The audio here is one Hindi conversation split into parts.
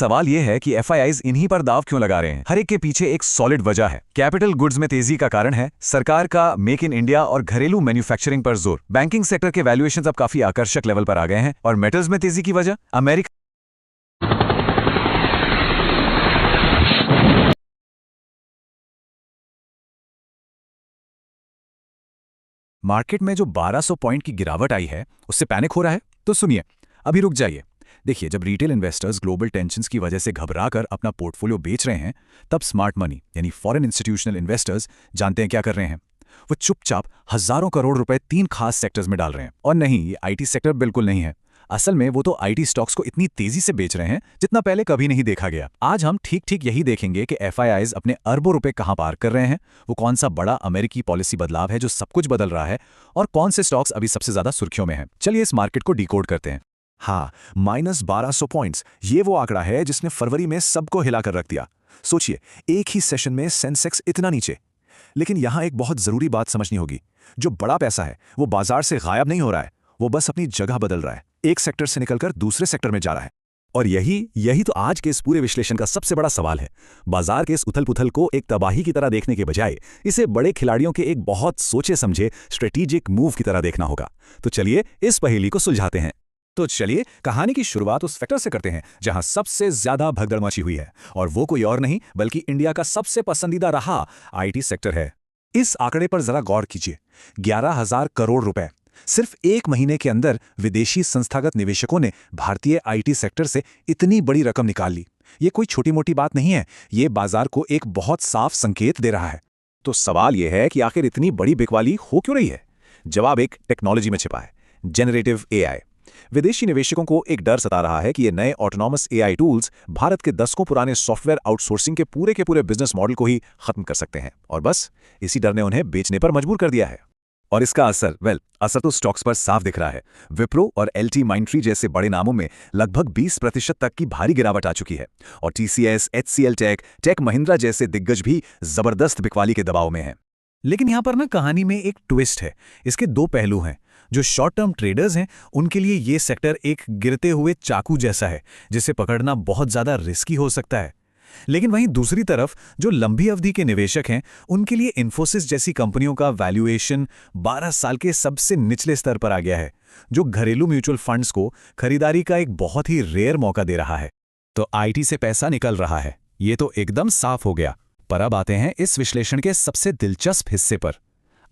सवाल यह है कि एफआईआईज इन्हीं पर दाव क्यों लगा रहे हैं। हर एक के पीछे एक सॉलिड वजह है। कैपिटल गुड्स में तेजी का कारण है सरकार का मेक इन इंडिया और घरेलू मैन्युफैक्चरिंग पर जोर। बैंकिंग सेक्टर के वैल्यूएशंस अब काफी आकर्षक लेवल पर आ गए हैं। और मेटल्स में तेजी की वजह अमेरिका मार्केट में जो 1200 पॉइंट की गिरावट आई है उससे पैनिक हो रहा है। तो सुनिए, अभी रुक जाइए। देखिए, जब रिटेल इन्वेस्टर्स ग्लोबल टेंशन्स की वजह से घबराकर अपना पोर्टफोलियो बेच रहे हैं, तब स्मार्ट मनी यानी फॉरेन इंस्टीट्यूशनल इन्वेस्टर्स जानते हैं क्या कर रहे हैं। वो चुपचाप हजारों करोड़ रुपए 3 खास सेक्टर्स में डाल रहे हैं। और नहीं, ये आईटी सेक्टर बिल्कुल नहीं है। असल में वो तो आईटी स्टॉक्स को इतनी तेजी से बेच रहे हैं जितना पहले कभी नहीं देखा गया। आज हम ठीक ठीक यही देखेंगे कि एफआईआईज अपने अरबों रुपए कहां पार कर रहे हैं, वो कौन सा बड़ा अमेरिकी पॉलिसी बदलाव है जो सब कुछ बदल रहा है, और कौन से स्टॉक्स अभी सबसे ज्यादा सुर्खियों में हैं। चलिए इस मार्केट को डिकोड करते हैं। हाँ, -1200 पॉइंट्स, ये वो आंकड़ा है जिसने फरवरी में सबको हिलाकर रख दिया। सोचिए, एक ही सेशन में सेंसेक्स इतना नीचे। लेकिन यहां एक बहुत जरूरी बात समझनी होगी। जो बड़ा पैसा है वो बाजार से गायब नहीं हो रहा है, वो बस अपनी जगह बदल रहा है। एक सेक्टर से निकलकर दूसरे सेक्टर में जा रहा है। और यही तो आज के इस पूरे विश्लेषण का सबसे बड़ा सवाल है। बाजार के इस उथल-पुथल को एक तबाही की तरह देखने के बजाय इसे बड़े खिलाड़ियों के एक बहुत सोचे समझे स्ट्रेटेजिक मूव की तरह देखना होगा। तो चलिए इस पहेली को सुलझाते हैं। तो चलिए कहानी की शुरुआत उस सेक्टर से करते हैं जहां सबसे ज्यादा भगदड़ मची हुई है, और वो कोई और नहीं बल्कि इंडिया का सबसे पसंदीदा रहा आईटी सेक्टर है। इस आंकड़े पर जरा गौर कीजिए। 11,000 करोड़ रुपए सिर्फ एक महीने के अंदर विदेशी संस्थागत निवेशकों ने भारतीय आईटी सेक्टर से इतनी बड़ी रकम निकाल ली। ये कोई छोटी मोटी बात नहीं है, ये बाजार को एक बहुत साफ संकेत दे रहा है। तो सवाल यह है कि आखिर इतनी बड़ी बिकवाली हो क्यों रही है? जवाब एक टेक्नोलॉजी में छिपा है, जेनरेटिव एआई। विदेशी निवेशकों को एक डर सता रहा है कि ये नए ऑटोनॉमस एआई टूल्स भारत के दशकों पुराने सॉफ्टवेयर आउटसोर्सिंग के पूरे बिजनेस मॉडल को ही खत्म कर सकते हैं, और बस इसी डर ने उन्हें बेचने पर मजबूर कर दिया है। और इसका असर तो स्टॉक्स पर साफ दिख रहा है। विप्रो और एलटी माइंट्री जैसे बड़े नामों में लगभग 20% तक की भारी गिरावट आ चुकी है, और टीसीएस, एचसीएल टेक महिंद्रा जैसे दिग्गज भी जबरदस्त बिकवाली के दबाव में हैं। लेकिन यहां पर ना कहानी में एक ट्विस्ट है। इसके दो पहलू हैं। जो शॉर्ट टर्म ट्रेडर्स हैं उनके लिए ये सेक्टर एक गिरते हुए चाकू जैसा है जिसे पकड़ना बहुत ज्यादा रिस्की हो सकता है। लेकिन वहीं दूसरी तरफ जो लंबी अवधि के निवेशक हैं उनके लिए इन्फोसिस जैसी कंपनियों का वैल्यूएशन 12 साल के सबसे निचले स्तर पर आ गया है, जो घरेलू म्यूचुअल फंड्स को खरीदारी का एक बहुत ही रेयर मौका दे रहा है। तो आईटी से पैसा निकल रहा है, ये तो एकदम साफ हो गया। पर अब आते हैं इस विश्लेषण के सबसे दिलचस्प हिस्से पर।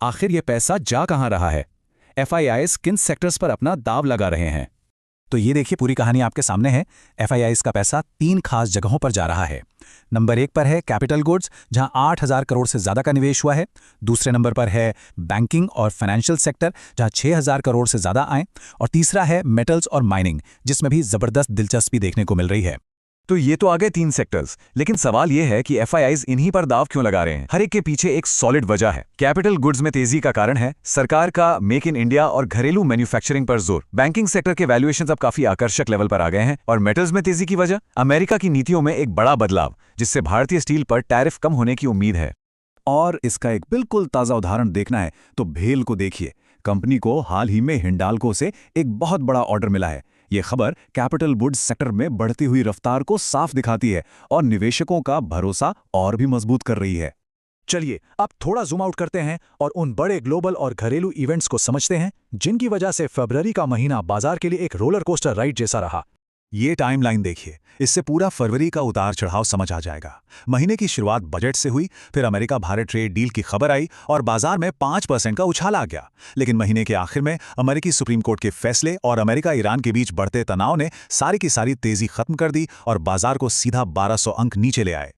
आखिर यह पैसा जा कहां रहा है? एफआईआईज किन सेक्टर्स पर अपना दाव लगा रहे हैं? तो ये देखिए, पूरी कहानी आपके सामने है। एफआईआईज का पैसा 3 खास जगहों पर जा रहा है। नंबर 1 पर है कैपिटल गुड्स, जहां 8,000 करोड़ से ज्यादा का निवेश हुआ है। दूसरे नंबर पर है बैंकिंग और फाइनेंशियल सेक्टर, जहां 6,000 करोड़ से ज्यादा आए। और तीसरा है मेटल्स और माइनिंग, जिसमें भी जबरदस्त दिलचस्पी देखने को मिल रही है। तो ये तो आ गए 3 सेक्टर्स, लेकिन सवाल ये है कि एफआईआईज इन्हीं पर दाव क्यों लगा रहे हैं। हर एक के पीछे एक सॉलिड वजह है। कैपिटल गुड्स में तेजी का कारण है सरकार का मेक इन इंडिया और घरेलू मैन्युफैक्चरिंग पर जोर। बैंकिंग सेक्टर के वैल्यूएशंस अब काफी आकर्षक लेवल पर आ गए हैं। और मेटल्स में तेजी की वजह अमेरिका की नीतियों में एक बड़ा बदलाव, जिससे भारतीय स्टील पर टैरिफ कम होने की उम्मीद है। और इसका एक बिल्कुल ताजा उदाहरण देखना है तो भेल को देखिए। कंपनी को हाल ही में हिंडाल्को से एक बहुत बड़ा ऑर्डर मिला है। ये खबर कैपिटल गुड्स सेक्टर में बढ़ती हुई रफ्तार को साफ दिखाती है और निवेशकों का भरोसा और भी मजबूत कर रही है। चलिए अब थोड़ा जूम आउट करते हैं और उन बड़े ग्लोबल और घरेलू इवेंट्स को समझते हैं जिनकी वजह से फरवरी का महीना बाजार के लिए एक रोलर कोस्टर राइड जैसा रहा। ये टाइमलाइन देखिए, इससे पूरा फरवरी का उतार चढ़ाव समझ आ जाएगा। महीने की शुरुआत बजट से हुई, फिर अमेरिका भारत ट्रेड डील की खबर आई और बाजार में 5% का उछाल आ गया। लेकिन महीने के आखिर में अमेरिकी सुप्रीम कोर्ट के फैसले और अमेरिका ईरान के बीच बढ़ते तनाव ने सारी की सारी तेजी खत्म कर दी और बाजार को सीधा 1200 अंक नीचे ले आए।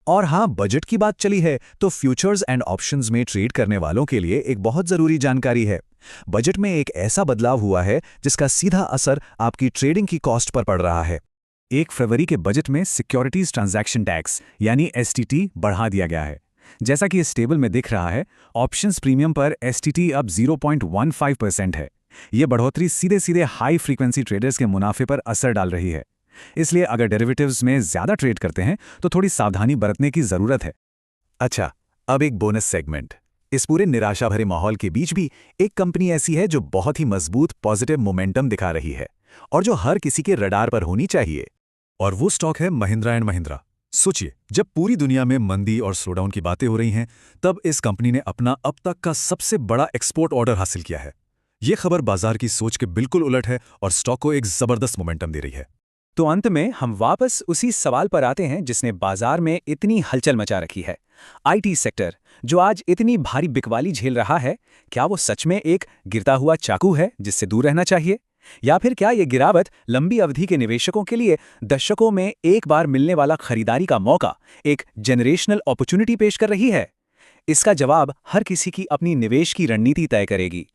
और हाँ, बजट की बात चली है तो फ्यूचर्स एंड ऑप्शंस में ट्रेड करने वालों के लिए एक बहुत जरूरी जानकारी है। बजट में एक ऐसा बदलाव हुआ है जिसका सीधा असर आपकी ट्रेडिंग की कॉस्ट पर पड़ रहा है। 1 फरवरी के बजट में सिक्योरिटीज ट्रांजैक्शन टैक्स यानी एसटीटी बढ़ा दिया गया है। जैसा कि इस टेबल में दिख रहा है, ऑप्शंस प्रीमियम पर एसटीटी अब 0.15% है। यह बढ़ोतरी सीधे सीधे हाई फ्रीक्वेंसी ट्रेडर्स के मुनाफे पर असर डाल रही है। इसलिए अगर डेरिवेटिव्स में ज्यादा ट्रेड करते हैं तो थोड़ी सावधानी बरतने की जरूरत है। अच्छा, अब एक बोनस सेगमेंट। इस पूरे निराशा भरे माहौल के बीच भी एक कंपनी ऐसी है जो बहुत ही मजबूत पॉजिटिव मोमेंटम दिखा रही है और जो हर किसी के रडार पर होनी चाहिए। और वो स्टॉक है महिंद्रा एंड महिंद्रा। सोचिए, जब पूरी दुनिया में मंदी और स्लोडाउन की बातें हो रही हैं, तब इस कंपनी ने अपना अब तक का सबसे बड़ा एक्सपोर्ट ऑर्डर हासिल किया है। ये खबर बाजार की सोच के बिल्कुल उलट है और स्टॉक को एक जबरदस्त मोमेंटम दे रही है। तो अंत में हम वापस उसी सवाल पर आते हैं जिसने बाजार में इतनी हलचल मचा रखी है। आईटी सेक्टर, जो आज इतनी भारी बिकवाली झेल रहा है, क्या वो सच में एक गिरता हुआ चाकू है जिससे दूर रहना चाहिए? या फिर क्या ये गिरावट लंबी अवधि के निवेशकों के लिए दशकों में एक बार मिलने वाला खरीदारी का मौका, एक जनरेशनल अपॉर्चुनिटी पेश कर रही है? इसका जवाब हर किसी की अपनी निवेश की रणनीति तय करेगी।